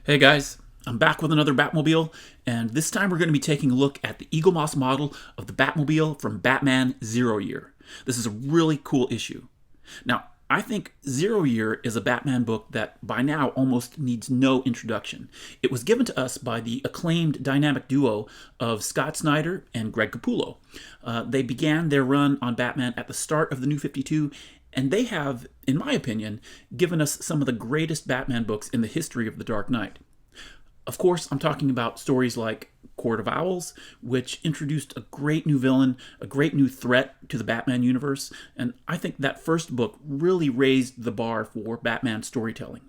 Hey guys, I'm back with another Batmobile, and this time we're going to be taking a look at the Eaglemoss model of the Batmobile from Batman Zero Year. This is a really cool issue. Now, I think Zero Year is a Batman book that by now almost needs no introduction. It was given to us by the acclaimed dynamic duo of Scott Snyder and Greg Capullo. They began their run on Batman at the start of the New 52, and they have, in my opinion, given us some of the greatest Batman books in the history of the Dark Knight. Of course, I'm talking about stories like Court of Owls, which introduced a great new villain, a great new threat to the Batman universe, and I think that first book really raised the bar for Batman storytelling.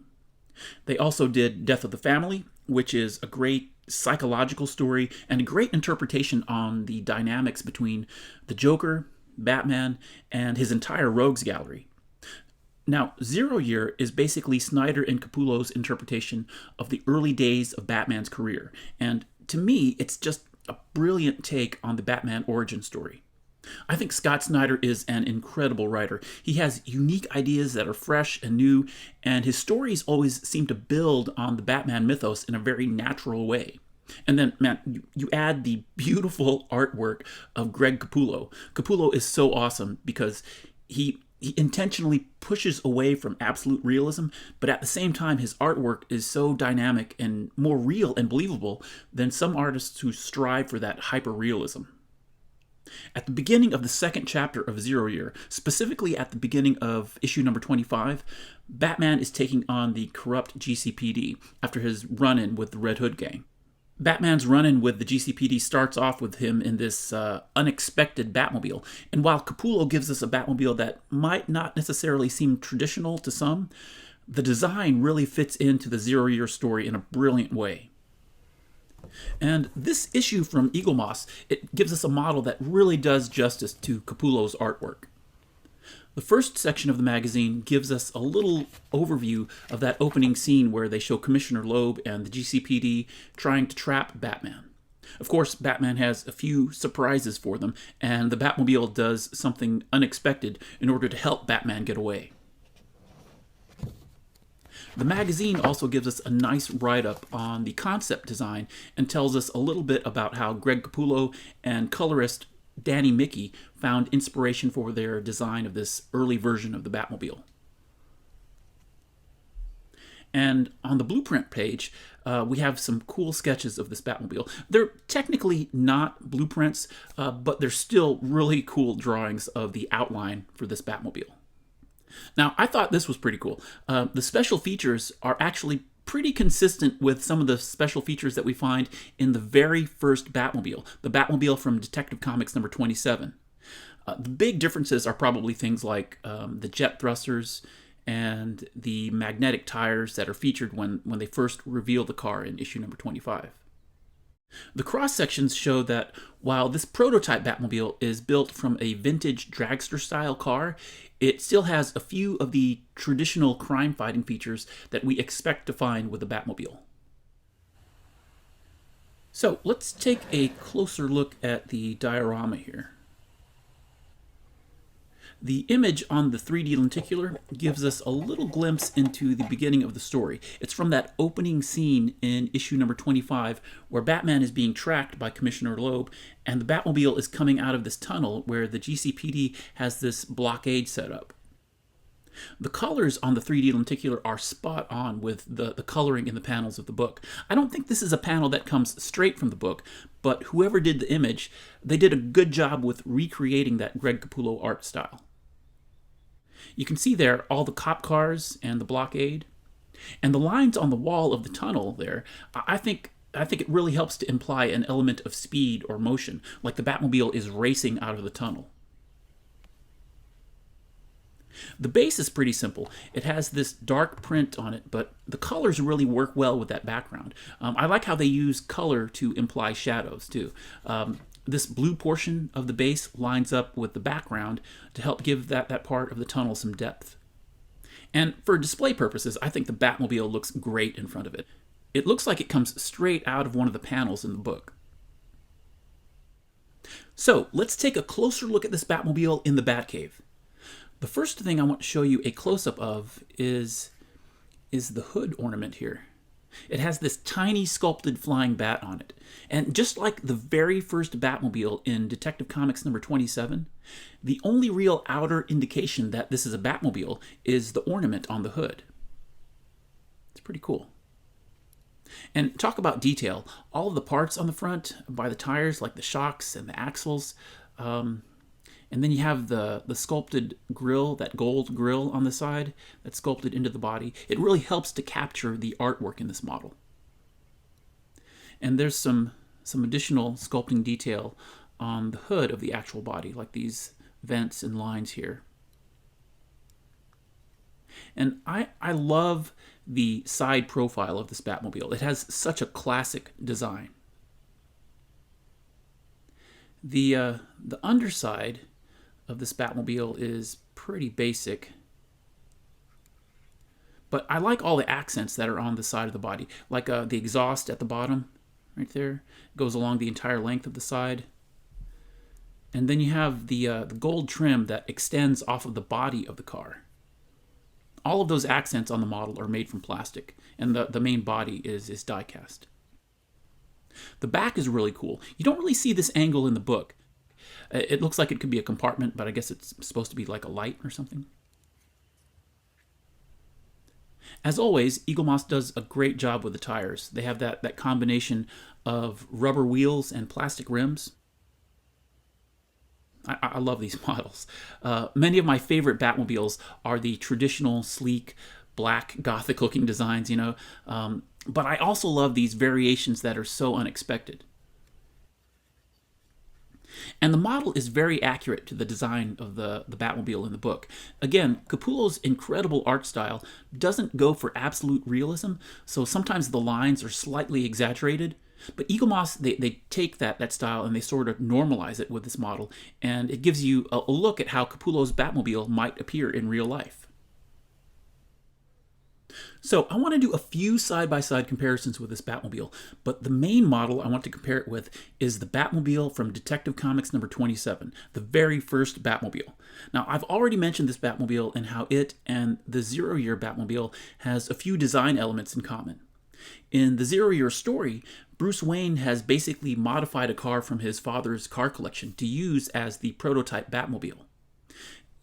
They also did Death of the Family, which is a great psychological story and a great interpretation on the dynamics between the Joker, Batman, and his entire rogues gallery. Now, Zero Year is basically Snyder and Capullo's interpretation of the early days of Batman's career, and to me, it's just a brilliant take on the Batman origin story. I think Scott Snyder is an incredible writer. He has unique ideas that are fresh and new, and his stories always seem to build on the Batman mythos in a very natural way. And then, man, you add the beautiful artwork of Greg Capullo. Capullo is so awesome because he intentionally pushes away from absolute realism, but at the same time, his artwork is so dynamic and more real and believable than some artists who strive for that hyper-realism. At the beginning of the second chapter of Zero Year, specifically at the beginning of issue number 25, Batman is taking on the corrupt GCPD after his run-in with the Red Hood gang. Batman's run-in with the GCPD starts off with him in this unexpected Batmobile, and while Capullo gives us a Batmobile that might not necessarily seem traditional to some, the design really fits into the Zero Year story in a brilliant way. And this issue from Eaglemoss, it gives us a model that really does justice to Capullo's artwork. The first section of the magazine gives us a little overview of that opening scene where they show Commissioner Loeb and the GCPD trying to trap Batman. Of course, Batman has a few surprises for them, and the Batmobile does something unexpected in order to help Batman get away. The magazine also gives us a nice write-up on the concept design and tells us a little bit about how Greg Capullo and colorist Danny Miki found inspiration for their design of this early version of the Batmobile. And on the blueprint page, we have some cool sketches of this Batmobile. They're technically not blueprints, but they're still really cool drawings of the outline for this Batmobile. Now, I thought this was pretty cool. The special features are actually pretty consistent with some of the special features that we find in the very first Batmobile, the Batmobile from Detective Comics number 27. The big differences are probably things like the jet thrusters and the magnetic tires that are featured when they first reveal the car in issue number 25. The cross-sections show that while this prototype Batmobile is built from a vintage dragster-style car, it still has a few of the traditional crime-fighting features that we expect to find with the Batmobile. So let's take a closer look at the diorama here. The image on the 3D lenticular gives us a little glimpse into the beginning of the story. It's from that opening scene in issue number 25 where Batman is being tracked by Commissioner Loeb and the Batmobile is coming out of this tunnel where the GCPD has this blockade set up. The colors on the 3D lenticular are spot on with the coloring in the panels of the book. I don't think this is a panel that comes straight from the book, but whoever did the image, they did a good job with recreating that Greg Capullo art style. You can see there all the cop cars and the blockade. And the lines on the wall of the tunnel there, I think it really helps to imply an element of speed or motion, like the Batmobile is racing out of the tunnel. The base is pretty simple. It has this dark print on it, but the colors really work well with that background. I like how they use color to imply shadows, too. This blue portion of the base lines up with the background to help give that part of the tunnel some depth. And for display purposes, I think the Batmobile looks great in front of it. It looks like it comes straight out of one of the panels in the book. So let's take a closer look at this Batmobile in the Batcave. The first thing I want to show you a close-up of is the hood ornament here. It has this tiny sculpted flying bat on it. And just like the very first Batmobile in Detective Comics number 27, the only real outer indication that this is a Batmobile is the ornament on the hood. It's pretty cool. And talk about detail. All of the parts on the front by the tires, like the shocks and the axles, and then you have the sculpted grille, that gold grille on the side that's sculpted into the body. It really helps to capture the artwork in this model. And there's some additional sculpting detail on the hood of the actual body, like these vents and lines here. And I love the side profile of this Batmobile. It has such a classic design. The underside of this Batmobile is pretty basic, but I like all the accents that are on the side of the body, like the exhaust at the bottom right there. It goes along the entire length of the side, and then you have the gold trim that extends off of the body of the car. All of those accents on the model are made from plastic, and the main body is die cast. The back is really cool. You don't really see this angle in the book. It looks like it could be a compartment, but I guess it's supposed to be like a light or something. As always, Eaglemoss does a great job with the tires. They have that combination of rubber wheels and plastic rims. I love these models. Many of my favorite Batmobiles are the traditional, sleek, black, gothic-looking designs, you know. But I also love these variations that are so unexpected. And the model is very accurate to the design of the Batmobile in the book. Again, Capullo's incredible art style doesn't go for absolute realism, so sometimes the lines are slightly exaggerated. But Eaglemoss, they take that style and they sort of normalize it with this model, and it gives you a look at how Capullo's Batmobile might appear in real life. So I want to do a few side-by-side comparisons with this Batmobile, but the main model I want to compare it with is the Batmobile from Detective Comics number 27, the very first Batmobile. Now, I've already mentioned this Batmobile and how it and the Zero Year Batmobile has a few design elements in common. In the Zero Year story, Bruce Wayne has basically modified a car from his father's car collection to use as the prototype Batmobile.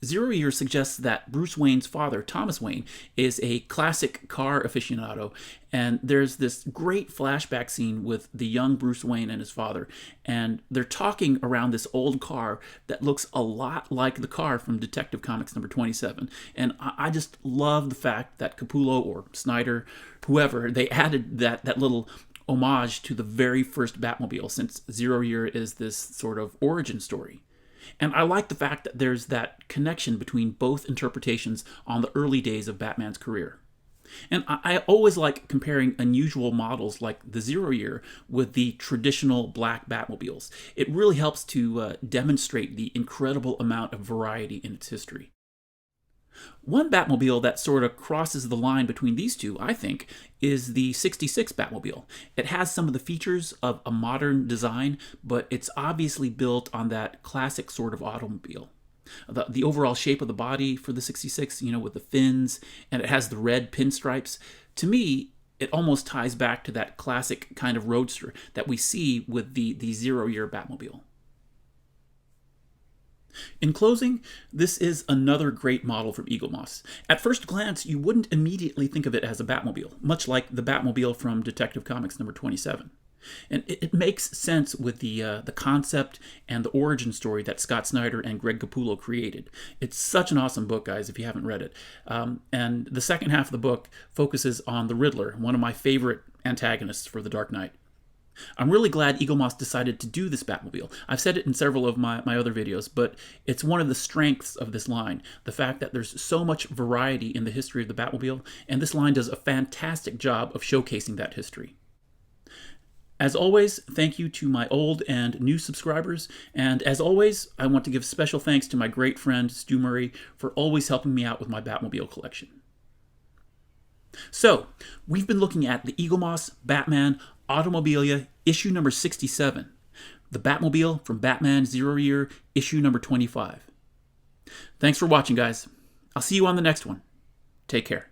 Zero Year suggests that Bruce Wayne's father, Thomas Wayne, is a classic car aficionado, and there's this great flashback scene with the young Bruce Wayne and his father, and they're talking around this old car that looks a lot like the car from Detective Comics number 27, and I just love the fact that Capullo or Snyder, whoever, they added that little homage to the very first Batmobile, since Zero Year is this sort of origin story. And I like the fact that there's that connection between both interpretations on the early days of Batman's career. And I always like comparing unusual models like the Zero Year with the traditional black Batmobiles. It really helps to demonstrate the incredible amount of variety in its history. One Batmobile that sort of crosses the line between these two, I think, is the 66 Batmobile. It has some of the features of a modern design, but it's obviously built on that classic sort of automobile. The overall shape of the body for the 66, you know, with the fins, and it has the red pinstripes. To me, it almost ties back to that classic kind of roadster that we see with the Zero Year Batmobile. In closing, this is another great model from Eaglemoss. At first glance, you wouldn't immediately think of it as a Batmobile, much like the Batmobile from Detective Comics number 27. And it makes sense with the concept and the origin story that Scott Snyder and Greg Capullo created. It's such an awesome book, guys, if you haven't read it. And the second half of the book focuses on the Riddler, one of my favorite antagonists for The Dark Knight. I'm really glad Eaglemoss decided to do this Batmobile. I've said it in several of my other videos, but it's one of the strengths of this line, the fact that there's so much variety in the history of the Batmobile, and this line does a fantastic job of showcasing that history. As always, thank you to my old and new subscribers, and as always, I want to give special thanks to my great friend Stewart Murray for always helping me out with my Batmobile collection. So, we've been looking at the Eaglemoss Batman Automobilia issue number 67, the Batmobile from Batman Zero Year issue number 25. Thanks for watching, guys. I'll see you on the next one. Take care.